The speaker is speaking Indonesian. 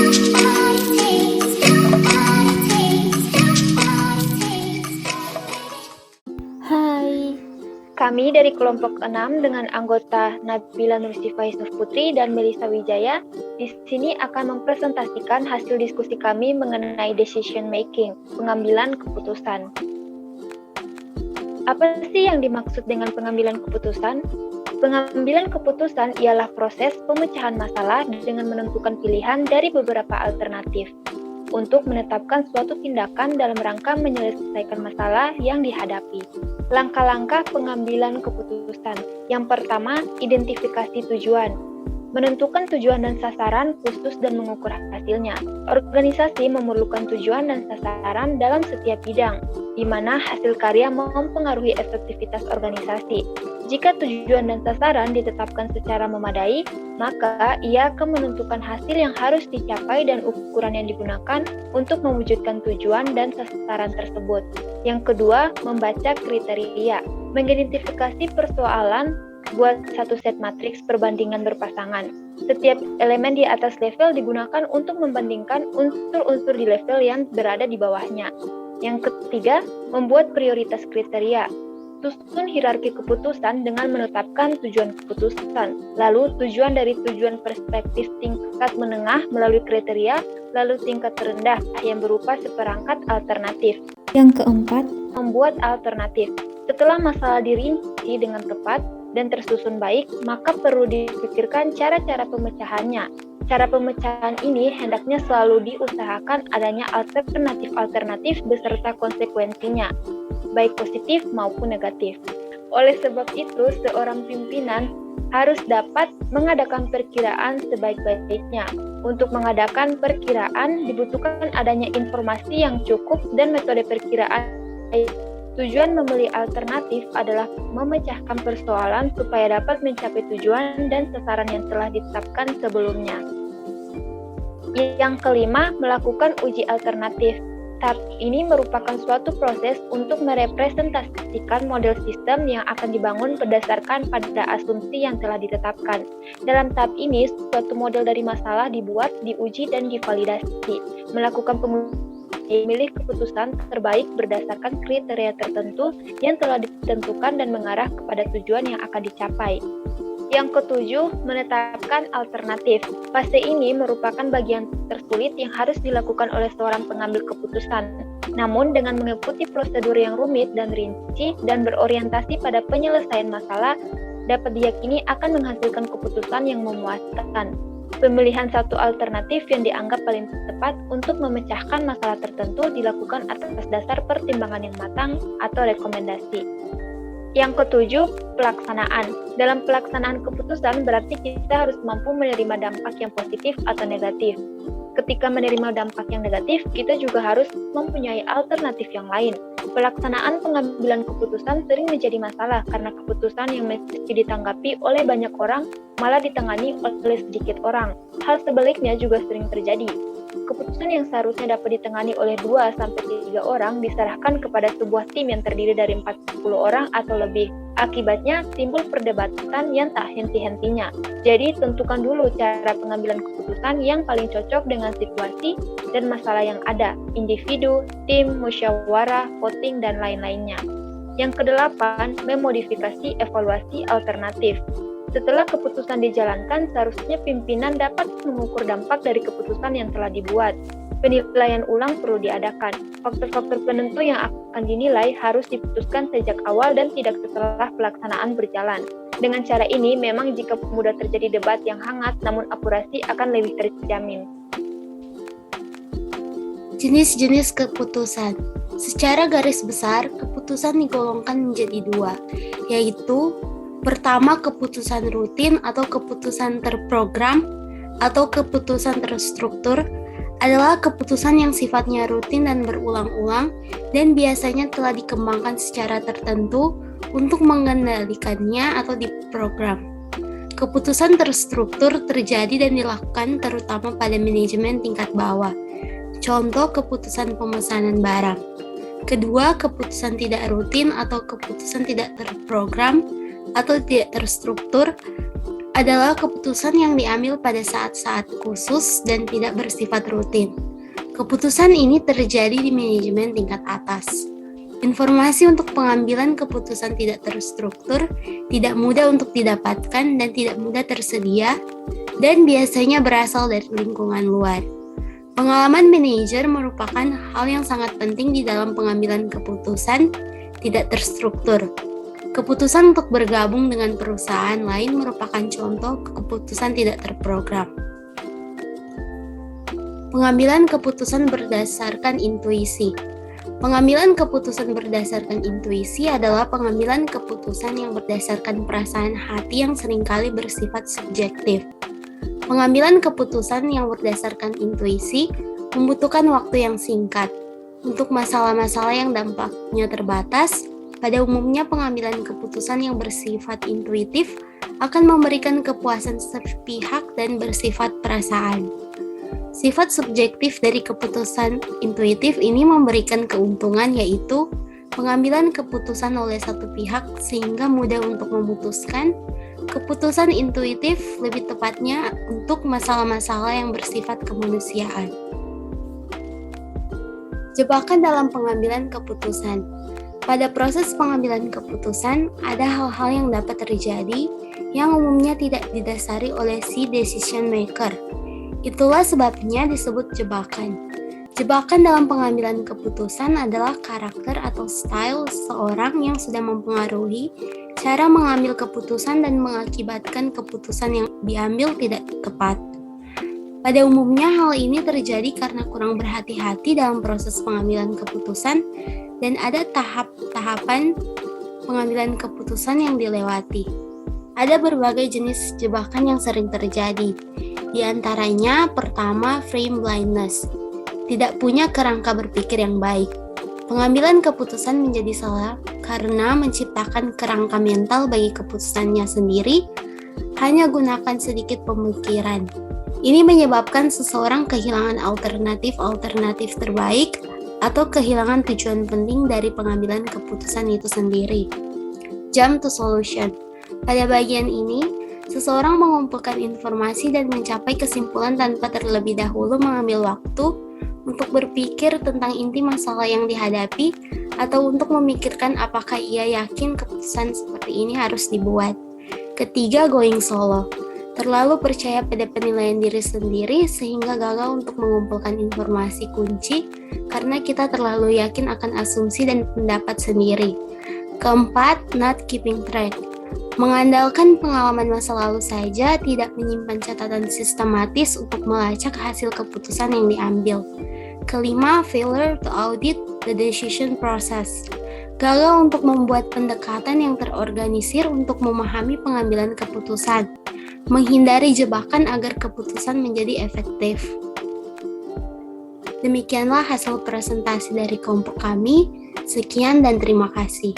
Hai, kami dari kelompok 6 dengan anggota Nabila Nursifah Yusuf Putri dan Melisa Wijaya di sini akan mempresentasikan hasil diskusi kami mengenai decision making, pengambilan keputusan. Apa sih yang dimaksud dengan pengambilan keputusan? Pengambilan keputusan ialah proses pemecahan masalah dengan menentukan pilihan dari beberapa alternatif untuk menetapkan suatu tindakan dalam rangka menyelesaikan masalah yang dihadapi. Langkah-langkah pengambilan keputusan. Yang pertama, identifikasi tujuan. Menentukan tujuan dan sasaran khusus dan mengukur hasilnya. Organisasi memerlukan tujuan dan sasaran dalam setiap bidang, di mana hasil karya mempengaruhi efektivitas organisasi. Jika tujuan dan sasaran ditetapkan secara memadai, maka ia akan menentukan hasil yang harus dicapai dan ukuran yang digunakan untuk mewujudkan tujuan dan sasaran tersebut. Yang kedua, membaca kriteria. Mengidentifikasi persoalan, buat satu set matriks perbandingan berpasangan. Setiap elemen di atas level digunakan untuk membandingkan unsur-unsur di level yang berada di bawahnya. Yang ketiga, membuat prioritas kriteria. Susun hierarki keputusan dengan menetapkan tujuan keputusan, lalu tujuan dari tujuan perspektif tingkat menengah melalui kriteria, lalu tingkat terendah yang berupa seperangkat alternatif. Yang keempat, membuat alternatif. Setelah masalah dirinci dengan tepat dan tersusun baik, maka perlu dipikirkan cara-cara pemecahannya. Cara pemecahan ini hendaknya selalu diusahakan adanya alternatif-alternatif beserta konsekuensinya, baik positif maupun negatif. Oleh sebab itu, seorang pimpinan harus dapat mengadakan perkiraan sebaik-baiknya. Untuk mengadakan perkiraan dibutuhkan adanya informasi yang cukup dan metode perkiraan. Tujuan memilih alternatif adalah memecahkan persoalan supaya dapat mencapai tujuan dan sasaran yang telah ditetapkan sebelumnya. Yang kelima, melakukan uji alternatif. Tahap ini merupakan suatu proses untuk merepresentasikan model sistem yang akan dibangun berdasarkan pada asumsi yang telah ditetapkan. Dalam tahap ini, suatu model dari masalah dibuat, diuji, dan divalidasi. Melakukan memilih keputusan terbaik berdasarkan kriteria tertentu yang telah ditentukan dan mengarah kepada tujuan yang akan dicapai. Yang ketujuh, menetapkan alternatif. Fase ini merupakan bagian tersulit yang harus dilakukan oleh seorang pengambil keputusan. Namun dengan mengikuti prosedur yang rumit dan rinci dan berorientasi pada penyelesaian masalah, dapat diyakini akan menghasilkan keputusan yang memuaskan. Pemilihan satu alternatif yang dianggap paling tepat untuk memecahkan masalah tertentu dilakukan atas dasar pertimbangan yang matang atau rekomendasi. Yang ketujuh, pelaksanaan. Dalam pelaksanaan keputusan berarti kita harus mampu menerima dampak yang positif atau negatif. Ketika menerima dampak yang negatif, kita juga harus mempunyai alternatif yang lain. Pelaksanaan pengambilan keputusan sering menjadi masalah karena keputusan yang mesti ditanggapi oleh banyak orang malah ditangani oleh sedikit orang. Hal sebaliknya juga sering terjadi. Keputusan yang seharusnya dapat ditangani oleh 2-3 orang diserahkan kepada sebuah tim yang terdiri dari 40 orang atau lebih. Akibatnya timbul perdebatan yang tak henti-hentinya. Jadi tentukan dulu cara pengambilan keputusan yang paling cocok dengan situasi dan masalah yang ada, individu, tim, musyawarah, voting, dan lain-lainnya. Yang kedelapan, memodifikasi evaluasi alternatif. Setelah keputusan dijalankan, seharusnya pimpinan dapat mengukur dampak dari keputusan yang telah dibuat. Penilaian ulang perlu diadakan. Faktor-faktor penentu yang akan dinilai harus diputuskan sejak awal dan tidak setelah pelaksanaan berjalan. Dengan cara ini, memang jika mudah terjadi debat yang hangat, namun akurasi akan lebih terjamin. jenis-jenis keputusan. Secara garis besar, keputusan digolongkan menjadi dua, yaitu pertama, keputusan rutin atau keputusan terprogram atau keputusan terstruktur adalah keputusan yang sifatnya rutin dan berulang-ulang dan biasanya telah dikembangkan secara tertentu untuk mengendalikannya atau diprogram. Keputusan terstruktur terjadi dan dilakukan terutama pada manajemen tingkat bawah. Contoh keputusan pemesanan barang. Kedua, keputusan tidak rutin atau keputusan tidak terprogram atau tidak terstruktur adalah keputusan yang diambil pada saat-saat khusus dan tidak bersifat rutin. Keputusan ini terjadi di manajemen tingkat atas. Informasi untuk pengambilan keputusan tidak terstruktur, tidak mudah untuk didapatkan, dan tidak mudah tersedia, dan biasanya berasal dari lingkungan luar. Pengalaman manajer merupakan hal yang sangat penting di dalam pengambilan keputusan tidak terstruktur. Keputusan untuk bergabung dengan perusahaan lain merupakan contoh keputusan tidak terprogram. Pengambilan keputusan berdasarkan intuisi. Pengambilan keputusan berdasarkan intuisi adalah pengambilan keputusan yang berdasarkan perasaan hati yang seringkali bersifat subjektif. Pengambilan keputusan yang berdasarkan intuisi membutuhkan waktu yang singkat. Untuk masalah-masalah yang dampaknya terbatas, pada umumnya pengambilan keputusan yang bersifat intuitif akan memberikan kepuasan sepihak dan bersifat perasaan. Sifat subjektif dari keputusan intuitif ini memberikan keuntungan, yaitu pengambilan keputusan oleh satu pihak sehingga mudah untuk memutuskan. Keputusan intuitif lebih tepatnya untuk masalah-masalah yang bersifat kemanusiaan. Jebakan dalam pengambilan keputusan. Pada proses pengambilan keputusan, ada hal-hal yang dapat terjadi yang umumnya tidak didasari oleh si decision maker. Itulah sebabnya disebut jebakan. Jebakan dalam pengambilan keputusan adalah karakter atau style seseorang yang sudah mempengaruhi cara mengambil keputusan dan mengakibatkan keputusan yang diambil tidak tepat. Pada umumnya hal ini terjadi karena kurang berhati-hati dalam proses pengambilan keputusan dan ada tahap-tahapan pengambilan keputusan yang dilewati. Ada berbagai jenis jebakan yang sering terjadi. Di antaranya, pertama, frame blindness. Tidak punya kerangka berpikir yang baik. Pengambilan keputusan menjadi salah karena menciptakan kerangka mental bagi keputusannya sendiri, hanya gunakan sedikit pemikiran. Ini menyebabkan seseorang kehilangan alternatif terbaik atau kehilangan tujuan penting dari pengambilan keputusan itu sendiri. Jump to solution. Pada bagian ini, seseorang mengumpulkan informasi dan mencapai kesimpulan tanpa terlebih dahulu mengambil waktu untuk berpikir tentang inti masalah yang dihadapi atau untuk memikirkan apakah ia yakin keputusan seperti ini harus dibuat. Ketiga, going solo. Terlalu percaya pada penilaian diri sendiri sehingga gagal untuk mengumpulkan informasi kunci karena kita terlalu yakin akan asumsi dan pendapat sendiri. Keempat, not keeping track. Mengandalkan pengalaman masa lalu saja, tidak menyimpan catatan sistematis untuk melacak hasil keputusan yang diambil. Kelima, failure to audit the decision process. Gagal untuk membuat pendekatan yang terorganisir untuk memahami pengambilan keputusan. Menghindari jebakan agar keputusan menjadi efektif. Demikianlah hasil presentasi dari kelompok kami. Sekian dan terima kasih.